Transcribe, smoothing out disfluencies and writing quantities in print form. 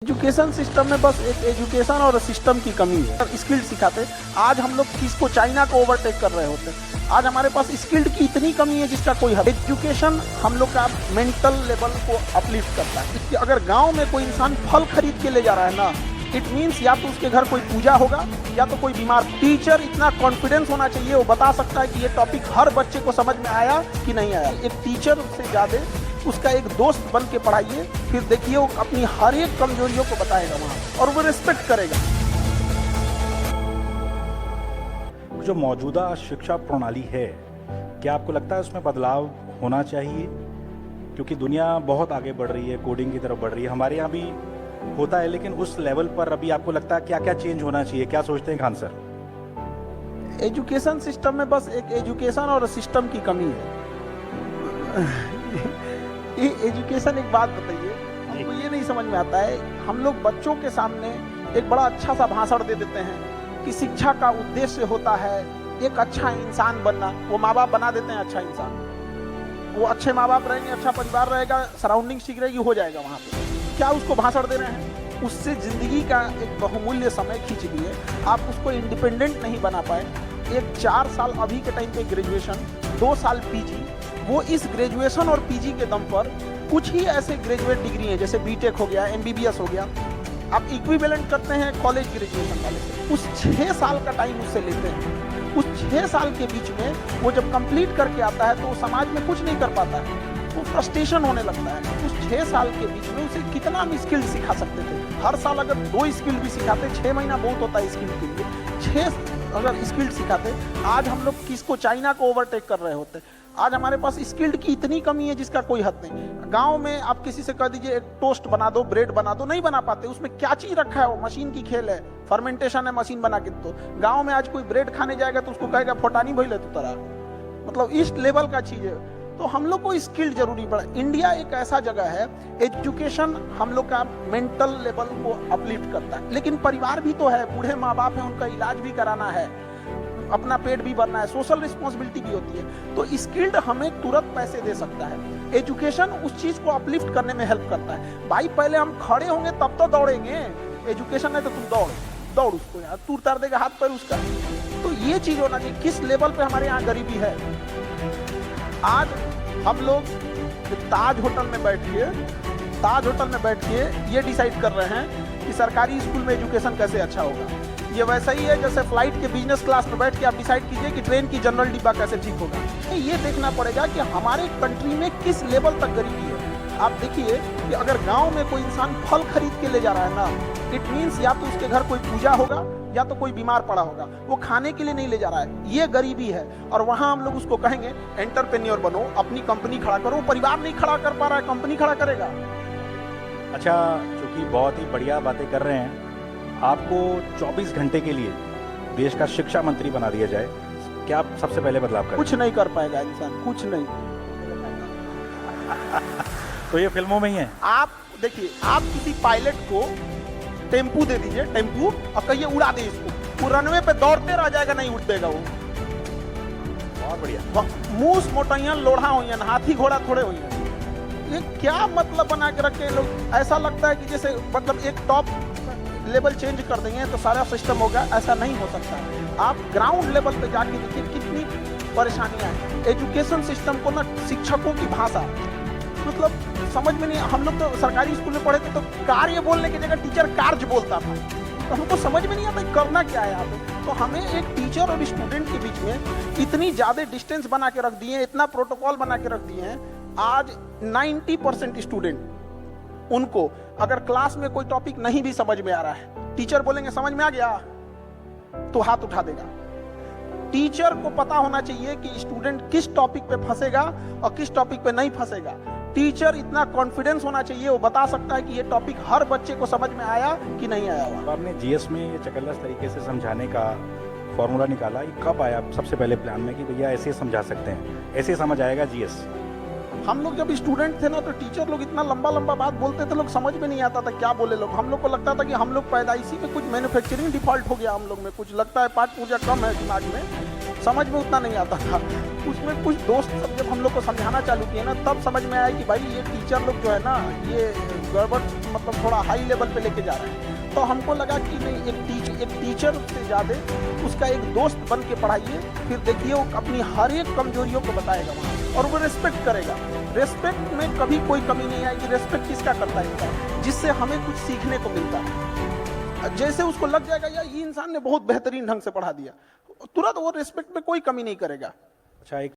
Education system में बस एक एजुकेशन और सिस्टम की कमी है। स्किल्ड सिखाते, आज हम लोग किसको चाइना को ओवरटेक कर रहे होते। आज हमारे पास स्किल्ड की इतनी कमी है जिसका कोई हद। एजुकेशन हम लोग का मेंटल लेवल को अपलिफ्ट करता है। इसके अगर गांव में कोई इंसान फल खरीद के ले जा रहा है ना, इट मीन्स या तो उसके घर कोई पूजा होगा या तो कोई बीमार। टीचर इतना कॉन्फिडेंस होना चाहिए, वो बता सकता है कि ये टॉपिक हर बच्चे को समझ में आया कि नहीं आया। एक टीचर से ज़्यादा उसका एक दोस्त बन के पढ़ाइए, फिर देखिए वो अपनी हर एक कमजोरियों को बताएगा वहाँ और वो रिस्पेक्ट करेगा। जो मौजूदा शिक्षा प्रणाली है, क्या आपको लगता है उसमें बदलाव होना चाहिए? क्योंकि दुनिया बहुत आगे बढ़ रही है, कोडिंग की तरफ बढ़ रही है, हमारे यहाँ भी होता है, लेकिन उस लेवल पर अभी आपको लगता है क्या क्या चेंज होना चाहिए? क्या सोचते हैं खान सर? एजुकेशन सिस्टम में बस एक एजुकेशन और सिस्टम की कमी है। ये एजुकेशन, एक बात बताइए, हमको ये नहीं समझ में आता है। हम लोग बच्चों के सामने एक बड़ा अच्छा सा भाषण दे देते हैं कि शिक्षा का उद्देश्य होता है एक अच्छा इंसान बनना। वो माँ बाप बना देते हैं अच्छा इंसान, वो अच्छे माँ बाप रहेंगे, अच्छा परिवार रहेगा, सराउंडिंग ठीक रहेगी, हो जाएगा वहाँ पे। क्या उसको भाषण दे रहे हैं? उससे जिंदगी का एक बहुमूल्य समय खींच लिए, आप उसको इंडिपेंडेंट नहीं बना पाए। एक 4 साल अभी के टाइम पे ग्रेजुएशन, 2 साल पीजी, वो इस ग्रेजुएशन और पीजी के दम पर कुछ ही ऐसे ग्रेजुएट डिग्री हैं जैसे बीटेक हो गया, एमबीबीएस हो गया, आप इक्विवेलेंट करते हैं कॉलेज ग्रेजुएशन वाले से। उस 6 साल का टाइम उससे लेते हैं। उस 6 साल के बीच में वो जब कंप्लीट करके आता है तो वो समाज में कुछ नहीं कर पाता है, वो फ्रस्ट्रेशन होने लगता है। उस 6 साल के बीच में उसे कितना हम स्किल सिखा सकते थे। हर साल अगर 2 स्किल भी सिखाते, 6 महीना बहुत होता है स्किल के लिए, 6 अगर स्किल सिखाते, आज हम लोग किसको चाइना को ओवरटेक कर रहे होते। आज हमारे पास स्किल्ड की इतनी कमी है जिसका कोई हद नहीं। गांव में आप किसी से कह दीजिए एक टोस्ट बना दो, ब्रेड बना दो, नहीं बना पाते। उसमें क्या चीज रखा है? वो मशीन की खेल है, फर्मेंटेशन है, मशीन बना के। तो गांव में आज कोई ब्रेड खाने जाएगा तो उसको कहेगा फोटानी भइले तू तरह, मतलब इस लेवल का चीज है। तो हम लोग को स्किल्ड जरूरी पड़ा। इंडिया एक ऐसा जगह है, एजुकेशन हम लोग का मेंटल लेवल को अपलिफ्ट करता है, लेकिन परिवार भी तो है, बूढ़े माँ बाप हैं, उनका इलाज भी कराना है, अपना पेट भी भरना है, सोशल रिस्पॉन्सिबिलिटी भी होती है। तो स्किल्ड हमें तुरंत पैसे दे सकता है। एजुकेशन उस चीज को अपलिफ्ट करने में हेल्प करता है। भाई पहले हम खड़े होंगे तब तो दौड़ेंगे, एजुकेशन है तो तुम दौड़ उसको यार, तू उतार देगा हाथ पैर उसका। तो ये चीज होना चाहिए। किस लेवल पे हमारे यहाँ गरीबी है। आज हम लोग ताज होटल में बैठ के ये डिसाइड कर रहे हैं कि सरकारी स्कूल में एजुकेशन कैसे अच्छा होगा। ये वैसा ही है जैसे फ्लाइट के बिजनेस क्लास में बैठ के आप डिसाइड कीजिए कि ट्रेन की जनरल डिब्बा कैसे ठीक होगा। ये देखना पड़ेगा कि हमारे कंट्री में किस लेवल तक गरीबी है। आप देखिए कि अगर गांव में कोई इंसान फल खरीद के ले जा रहा है ना, इट मीन्स या तो उसके घर कोई पूजा होगा या तो कोई बीमार पड़ा होगा, वो खाने के लिए नहीं ले जा रहा है। ये गरीबी है। और वहां हम लोग उसको कहेंगे एंटरप्रेन्योर बनो, अपनी कंपनी खड़ा करो। परिवार नहीं खड़ा कर पा रहा है, कंपनी खड़ा करेगा। अच्छा, चूंकि बहुत ही बढ़िया बातें कर रहे हैं, आपको 24 घंटे के लिए देश का शिक्षा मंत्री बना दिया जाए, क्या आप सबसे पहले बदलाव करें? कुछ नहीं कर पाएगा इंसान, कुछ नहीं। तो ये फिल्मों में ही है। आप देखिए, आप किसी पायलट को टेम्पू दे दीजिए, टेम्पू, और कहिए उड़ा दे इसको, वो रनवे पे दौड़ते रह जाएगा, नहीं उठेगा वो। बहुत बढ़िया। मूस मोटैया लोढ़ा हुई, हाथी घोड़ा थोड़े हुई। ये क्या मतलब बना के रखे लोग। ऐसा लगता है कि जैसे मतलब एक टॉप लेवल चेंज कर देंगे तो सारा सिस्टम होगा। ऐसा नहीं हो सकता। आप ग्राउंड लेवल पे जाके देखिए कितनी परेशानियां हैं। एजुकेशन सिस्टम को ना, शिक्षकों की भाषा मतलब समझ में नहीं। हम लोग तो सरकारी स्कूल में पढ़े थे तो कार्य बोलने की जगह टीचर कार्य बोलता था, तो हमको समझ में नहीं आता करना क्या है यहाँ पे। तो हमें एक टीचर और स्टूडेंट के बीच में इतनी ज्यादा डिस्टेंस बना के रख दिए, इतना प्रोटोकॉल बना के रख दिए हैं। आज 90% स्टूडेंट, उनको अगर क्लास में कोई टॉपिक नहीं भी समझ में आ रहा है, टीचर बोलेंगे समझ में आ गया तो हाथ उठा देगा। टीचर को पता होना चाहिए कि स्टूडेंट किस टॉपिक पे फंसेगा और किस टॉपिक पे नहीं फंसेगा। टीचर इतना कॉन्फिडेंस होना चाहिए, वो बता सकता है कि ये टॉपिक हर बच्चे को समझ में आया कि नहीं आया हुआ। आपने जीएस में ये चकल्लस तरीके से समझाने का फॉर्मूला निकाला, ये कब आया सबसे पहले प्लान में कि भैया ऐसे समझा सकते हैं, ऐसे समझ आएगा जीएस? हम लोग जब स्टूडेंट थे ना तो टीचर लोग इतना लंबा लंबा बात बोलते थे, लोग समझ में नहीं आता था क्या बोले लोग। हम लोग को लगता था कि हम लोग पैदाइशी में कुछ मैन्युफैक्चरिंग डिफॉल्ट हो गया हम लोग में, कुछ लगता है पाठ पूजा कम है दिमाग में, समझ में उतना नहीं आता था। उसमें कुछ दोस्त सब जब हम लोग को समझाना चालू किए ना, तब समझ में आया कि भाई ये टीचर लोग जो है ना, ये गड़बड़ मतलब थोड़ा हाई लेवल पे लेके जा रहे हैं। तो हमको लगा कि नहीं, एक टीचर से ज़्यादा उसका एक दोस्त बन के पढ़ाइए, फिर देखिए वो अपनी हर एक कमजोरियों को बताएगा वहाँ और वो रिस्पेक्ट करेगा। रिस्पेक्ट में कभी कोई कमी नहीं आएगी। रिस्पेक्ट किसका करता है? जिससे हमें कुछ सीखने को मिलता है। जैसे उसको लग जाएगा यार ये इंसान ने बहुत बेहतरीन ढंग से पढ़ा दिया, तुरंत वो रिस्पेक्ट में कोई कमी नहीं करेगा। अच्छा, एक